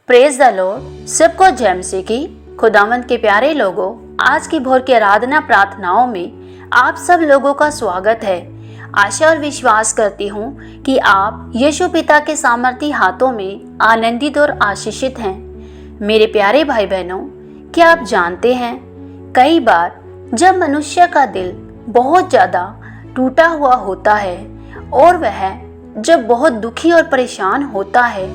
Praise the Lord. सबको जय मसीह की। खुदावंद के प्यारे लोगों, आज की भोर की आराधना प्रार्थनाओं में आप सब लोगों का स्वागत है। आशा और विश्वास करती हूँ कि आप यीशु पिता के सामर्थी हाथों में आनंदित और आशीषित हैं। मेरे प्यारे भाई बहनों, क्या आप जानते हैं, कई बार जब मनुष्य का दिल बहुत ज़्यादा टूटा हुआ होता है और वह जब बहुत दुखी और परेशान होता है,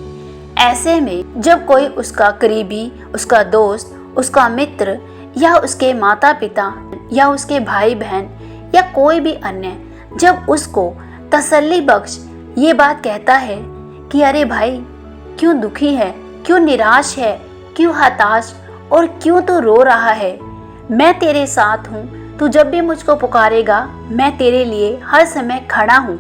ऐसे में जब कोई उसका करीबी, उसका दोस्त, उसका मित्र या उसके माता पिता या उसके भाई बहन या कोई भी अन्य जब उसको तसल्ली बख्श ये बात कहता है कि अरे भाई, क्यों दुखी है, क्यों निराश है, क्यों हताश और क्यों तो रो रहा है, मैं तेरे साथ हूँ, तू जब भी मुझको पुकारेगा मैं तेरे लिए हर समय खड़ा हूँ,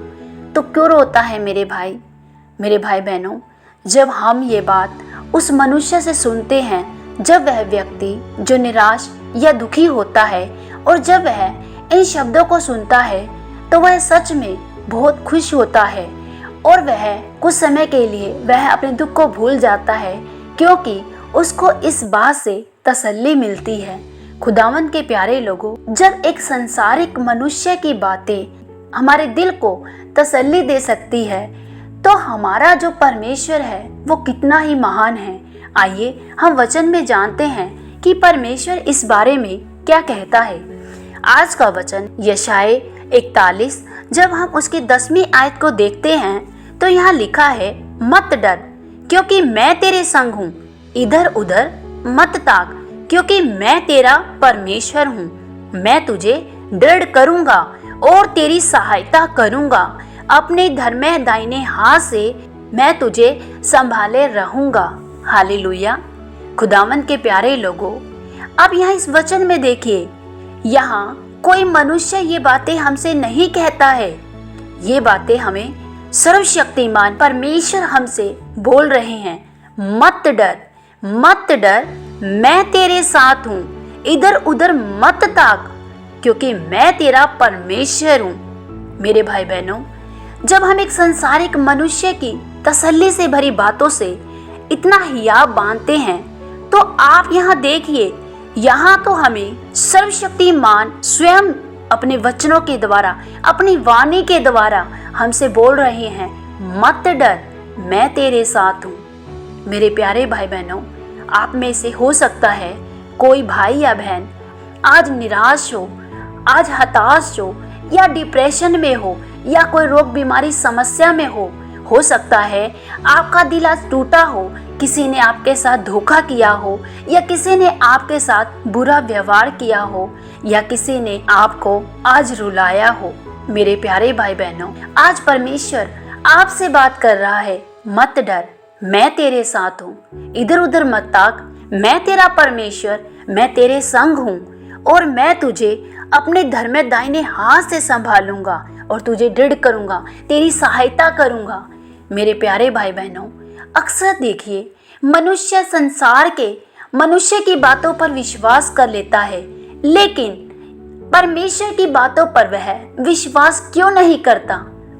तो क्यों रोता है मेरे भाई बहनों। जब हम ये बात उस मनुष्य से सुनते हैं, जब वह व्यक्ति जो निराश या दुखी होता है और जब वह इन शब्दों को सुनता है, तो वह सच में बहुत खुश होता है और वह कुछ समय के लिए वह अपने दुख को भूल जाता है, क्योंकि उसको इस बात से तसल्ली मिलती है। खुदावंद के प्यारे लोगों, जब एक संसारिक मनुष्य की बातें हमारे दिल को तसल्ली दे सकती है, तो हमारा जो परमेश्वर है वो कितना ही महान है। आइए हम वचन में जानते हैं कि परमेश्वर इस बारे में क्या कहता है। आज का वचन यशायाह 41, जब हम उसकी 10वीं आयत को देखते हैं तो यहाँ लिखा है, मत डर क्योंकि मैं तेरे संग हूँ, इधर उधर मत ताक क्योंकि मैं तेरा परमेश्वर हूँ, मैं तुझे दृढ़ करूँगा और तेरी सहायता करूँगा, अपने धर्म दाहिने हाथ से मैं तुझे संभाले रहूंगा। हालेलुया। खुदावंद के प्यारे लोगों, अब यहाँ इस वचन में देखिए, यहाँ कोई मनुष्य ये बातें हमसे नहीं कहता है, ये बातें हमें सर्वशक्तिमान परमेश्वर हमसे बोल रहे हैं। मत डर, मत डर, मैं तेरे साथ हूँ, इधर उधर मत ताक क्योंकि मैं तेरा परमेश्वर हूँ। मेरे भाई बहनों, जब हम एक संसारिक मनुष्य की तसल्ली से भरी बातों से इतना हियाब बांधते हैं, तो आप यहाँ देखिए, यहाँ तो हमें सर्वशक्तिमान स्वयं अपने वचनों के द्वारा, अपनी वाणी के द्वारा हमसे बोल रहे हैं, मत डर, मैं तेरे साथ हूँ। मेरे प्यारे भाई बहनों, आप में से हो सकता है कोई भाई या बहन आज निराश हो, आज हताश हो या डिप्रेशन में हो या कोई रोग बीमारी समस्या में हो सकता है आपका दिल आज टूटा हो, किसी ने आपके साथ धोखा किया हो या किसी ने आपके साथ बुरा व्यवहार किया हो या किसी ने आपको आज रुलाया हो। मेरे प्यारे भाई बहनों, आज परमेश्वर आपसे बात कर रहा है, मत डर, मैं तेरे साथ हूँ, इधर उधर मत ताक, मैं तेरा परमेश्वर, मैं तेरे संग हूँ और मैं तुझे अपने धर्म दाहिने हाथ से संभालूंगा और तुझे दृढ़ करूंगा, तेरी सहायता करूंगा। मेरे प्यारे भाई बहनों, अक्सर देखिए, मनुष्य संसार के मनुष्य की बातों पर विश्वास कर लेता है, लेकिन परमेश्वर की बातों पर वह विश्वास क्यों नहीं करता।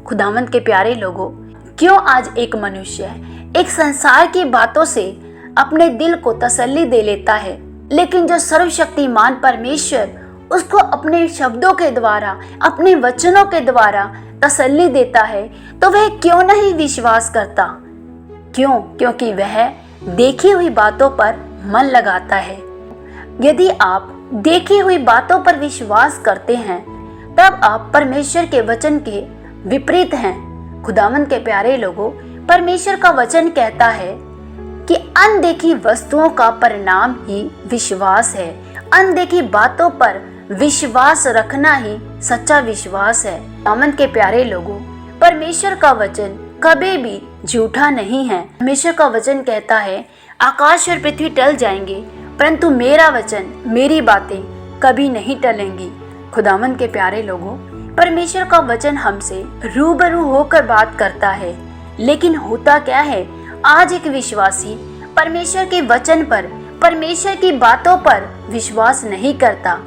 खुदावंद के प्यारे लोगों, क्यों आज एक मनुष्य एक संसार की बातों से अपने दिल को तसल्ली दे लेता है, लेकिन जो सर्वशक्तिमान परमेश्वर उसको अपने शब्दों के द्वारा, अपने वचनों के द्वारा तसल्ली देता है, तो वह क्यों नहीं विश्वास करता। क्यों? क्योंकि वह देखी हुई बातों पर मन लगाता है। यदि आप देखी हुई बातों पर विश्वास करते हैं, तब आप परमेश्वर के वचन के विपरीत हैं। खुदावंद के प्यारे लोगों, परमेश्वर का वचन कहता है कि अनदेखी वस्तुओं का परिणाम ही विश्वास है। अनदेखी बातों पर विश्वास रखना ही सच्चा विश्वास है। खुदावंद के प्यारे लोगों, परमेश्वर का वचन कभी भी झूठा नहीं है। परमेश्वर का वचन कहता है, आकाश और पृथ्वी टल जाएंगे, परंतु मेरा वचन, मेरी बातें कभी नहीं टलेंगी। खुदावंद के प्यारे लोगों, परमेश्वर का वचन हमसे रूबरू होकर बात करता है, लेकिन होता क्या है, आज एक विश्वासी परमेश्वर के वचन पर, परमेश्वर की बातों पर विश्वास नहीं करता।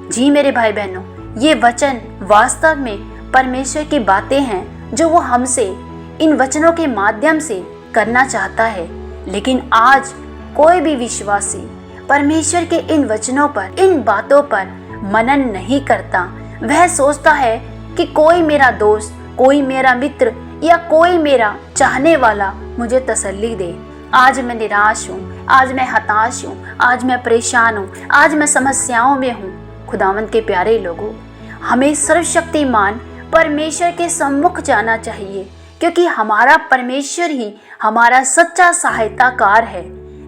जी मेरे भाई बहनों, ये वचन वास्तव में परमेश्वर की बातें हैं जो वो हमसे इन वचनों के माध्यम से करना चाहता है। लेकिन आज कोई भी विश्वासी परमेश्वर के इन वचनों पर, इन बातों पर मनन नहीं करता। वह सोचता है कि कोई मेरा दोस्त, कोई मेरा मित्र या कोई मेरा चाहने वाला मुझे तसल्ली दे। आज मैं निराश हूँ, आज मैं हताश हूँ, आज मैं परेशान हूँ, आज मैं समस्याओं में हूँ। खुदावंद के प्यारे लोगों, हमें सर्वशक्तिमान परमेश्वर के सम्मुख जाना चाहिए, क्योंकि हमारा परमेश्वर ही हमारा सच्चा सहायताकार है।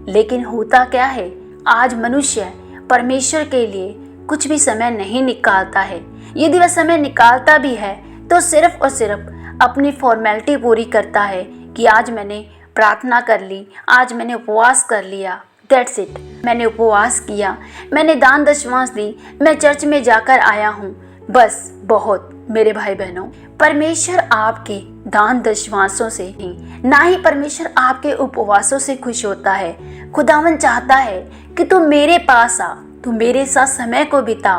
लेकिन होता क्या है, आज मनुष्य परमेश्वर के लिए कुछ भी समय नहीं निकालता है। यदि वह समय निकालता भी है तो सिर्फ और सिर्फ अपनी फॉर्मेलिटी पूरी करता है कि आज मैंने प्रार्थना कर ली, आज मैंने उपवास कर लिया, दैट्स इट। मैंने उपवास किया, मैंने दान दशमांश दी, मैं चर्च में जाकर आया हूँ, बस बहुत। मेरे भाई बहनों, परमेश्वर आपके दान दशमांशों से ही, ना ही परमेश्वर आपके उपवासों से खुश होता है। खुदावन चाहता है कि तू मेरे पास आ, तू मेरे साथ समय को बिता,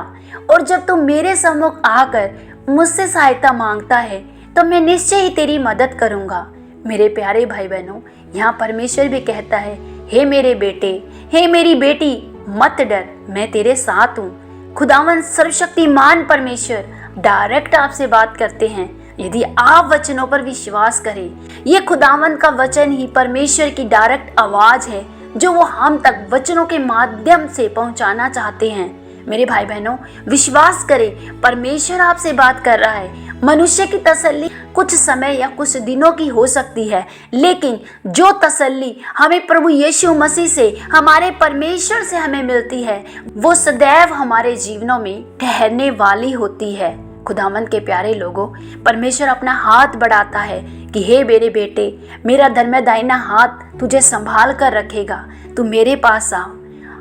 और जब तू मेरे सम्मुख आकर मुझसे सहायता मांगता है तो मैं निश्चय ही तेरी मदद करूँगा। मेरे प्यारे भाई बहनों, यहाँ परमेश्वर भी कहता है, हे मेरे बेटे, हे मेरी बेटी, मत डर, मैं तेरे साथ हूँ। खुदावन सर्वशक्तिमान परमेश्वर डायरेक्ट आपसे बात करते हैं। यदि आप वचनों पर विश्वास करें, ये खुदावन का वचन ही परमेश्वर की डायरेक्ट आवाज है जो वो हम तक वचनों के माध्यम से पहुंचाना चाहते हैं। मेरे भाई बहनों, विश्वास करें, परमेश्वर आपसे बात कर रहा है। मनुष्य की तसल्ली कुछ समय या कुछ दिनों की हो सकती है, लेकिन जो तसल्ली हमें प्रभु यीशु मसीह से, हमारे परमेश्वर से हमें मिलती है, वो सदैव हमारे जीवनों में ठहरने वाली होती है। खुदावंद के प्यारे लोगों, परमेश्वर अपना हाथ बढ़ाता है कि हे मेरे बेटे, मेरा धर्म दाहिना हाथ तुझे संभाल कर रखेगा, तू मेरे पास आ।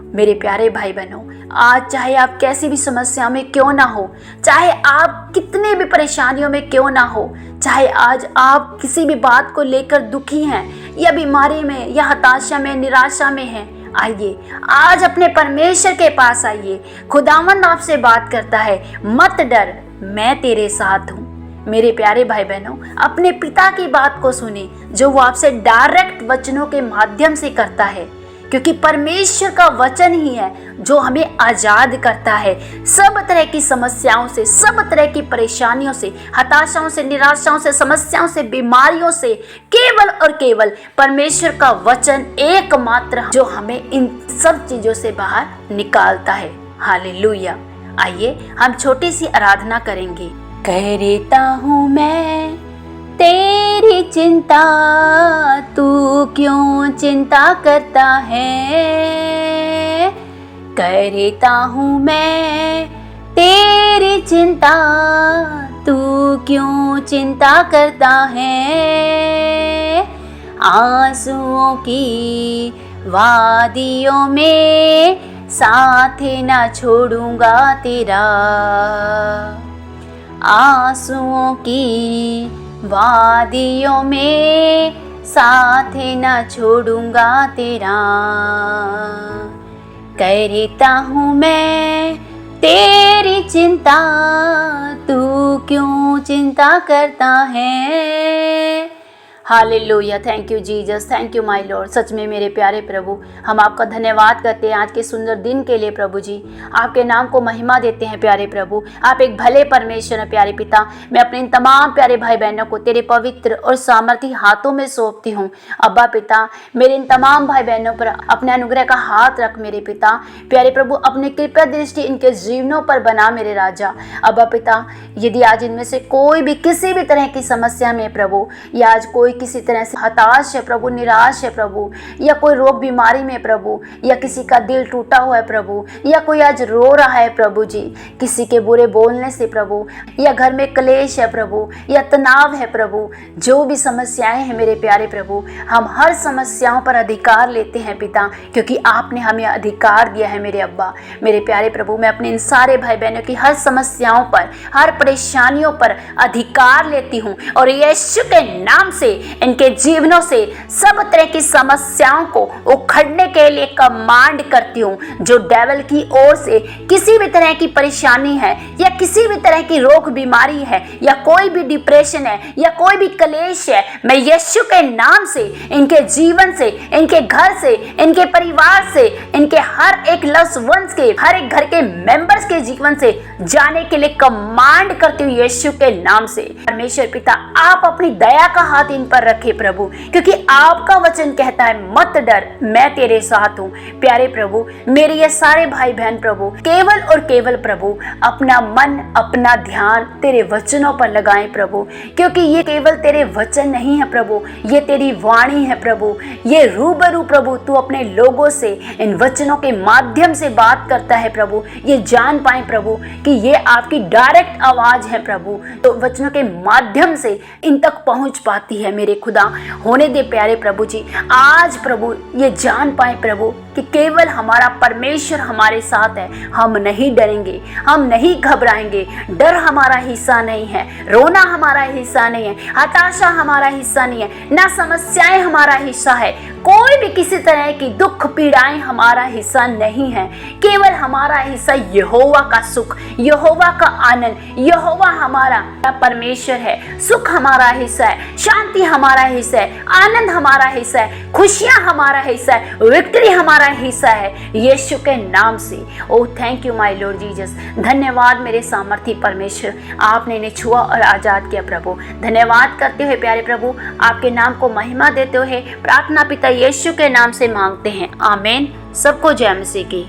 मेरे प्यारे भाई बहनों, आज चाहे आप कैसी भी समस्या में क्यों ना हो, चाहे आप कितने भी परेशानियों में क्यों ना हो, चाहे आज आप किसी भी बात को लेकर दुखी हैं या बीमारी में या हताशा में, निराशा में हैं, आइए आज अपने परमेश्वर के पास आइए। खुदावंद आपसे बात करता है, मत डर, मैं तेरे साथ हूँ। मेरे प्यारे भाई बहनों, अपने पिता की बात को सुने जो वो आपसे डायरेक्ट वचनों के माध्यम से करता है, क्योंकि परमेश्वर का वचन ही है जो हमें आजाद करता है सब तरह की समस्याओं से, सब तरह की परेशानियों से, हताशाओं से, निराशाओं से, समस्याओं से, बीमारियों से। केवल और केवल परमेश्वर का वचन एकमात्र जो हमें इन सब चीजों से बाहर निकालता है। हालेलुया। आइए हम छोटी सी आराधना करेंगे। करता हूँ मैं तेरी चिंता, तू क्यों चिंता करता है। करता हूँ मैं तेरी चिंता, तू क्यों चिंता करता है। आंसुओं की वादियों में साथ न छोड़ूंगा तेरा। आंसुओं की वादियों में साथ न छोड़ूंगा तेरा। करता हूँ मैं तेरी चिंता, तू क्यों चिंता करता है। Hallelujah. Thank you Jesus, thank you my lord. सच में मेरे प्यारे प्रभु, हम आपका धन्यवाद करते हैं आज के सुंदर दिन के लिए। प्रभु जी, आपके नाम को महिमा देते हैं प्यारे प्रभु। आप एक भले परमेश्वर हैं प्यारे पिता। मैं अपने इन तमाम प्यारे भाई बहनों को तेरे पवित्र और सामर्थी हाथों में सौंपती हूँ। अब्बा पिता, मेरे इन तमाम भाई बहनों पर अपने अनुग्रह का हाथ रख मेरे पिता। प्यारे प्रभु, अपनी कृपा दृष्टि इनके जीवनों पर बना मेरे राजा। अब्बा पिता, यदि आज इनमें से कोई भी किसी भी तरह की समस्या में प्रभु, या आज कोई किसी तरह से हताश है प्रभु, निराश है प्रभु, या कोई रोग बीमारी में प्रभु, या किसी का दिल टूटा हुआ है प्रभु, या कोई आज रो रहा है प्रभु जी किसी के बुरे बोलने से प्रभु, या घर में क्लेश है प्रभु, या तनाव है प्रभु, जो भी समस्याएं हैं मेरे प्यारे प्रभु, हम हर समस्याओं पर अधिकार लेते हैं पिता, क्योंकि आपने हमें अधिकार दिया है मेरे अब्बा। मेरे प्यारे प्रभु, मैं अपने इन सारे भाई बहनों की हर समस्याओं पर, हर परेशानियों पर अधिकार लेती हूँ और यीशु के नाम से इनके जीवनों से सब तरह की समस्याओं को उखड़ने के लिए कमांड करती हूँ। जो डेविल की ओर से किसी भी तरह की परेशानी है या किसी भी तरह की रोग बीमारी है या कोई भी डिप्रेशन है या कोई भी कलेश है, मैं यीशु के नाम से इनके जीवन से, इनके घर से, इनके परिवार से, इनके हर एक लव्ड वंस के, हर एक घर के मेंबर्स के जीवन से जाने के लिए कमांड करती हूँ यीशु के नाम से। परमेश्वर पिता, आप अपनी दया का हाथ इन पर रखे प्रभु, क्योंकि आपका वचन कहता है मत डर, मैं तेरे साथ हूँ। प्यारे प्रभु, मेरे ये सारे भाई बहन प्रभु केवल और केवल प्रभु अपना मन, अपना ध्यान तेरे वचनों पर लगाएं प्रभु, क्योंकि ये केवल तेरे वचन नहीं है प्रभु, ये तेरी वाणी है प्रभु। ये रूबरू प्रभु तू अपने लोगों से इन वचनों के माध्यम से बात करता है प्रभु। ये जान पाए प्रभु कि ये आपकी डायरेक्ट आवाज है प्रभु, तो वचनों के माध्यम से इन तक पहुंच पाती है मेरे खुदा। होने दे प्यारे प्रभु जी, आज प्रभु ये जान पाए प्रभु कि केवल हमारा परमेश्वर हमारे साथ है। हम नहीं डरेंगे, हम नहीं घबराएंगे। डर हमारा हिस्सा नहीं है, रोना हमारा हिस्सा नहीं है, हताशा हमारा हिस्सा नहीं है, ना समस्याएं हमारा हिस्सा है। कोई भी किसी तरह की दुख पीड़ाएं हमारा हिस्सा नहीं है। केवल हमारा हिस्सा यहोवा का सुख, यहोवा का आनंद, यहोवा हमारा परमेश्वर है। सुख हमारा हिस्सा है, शांति हमारा हिस्सा है, आनंद हमारा हिस्सा है, खुशियां हमारा हिस्सा है, विक्ट्री हमारा हिस्सा है यीशु के नाम से। Oh thank you my Lord Jesus. धन्यवाद मेरे सामर्थी परमेश्वर, आपने इन्हें छुआ और आजाद किया प्रभु। धन्यवाद करते हुए प्यारे प्रभु आपके नाम को महिमा देते हुए प्रार्थना पिता यीशु के नाम से मांगते हैं, आमीन। सबको जय मसीह की।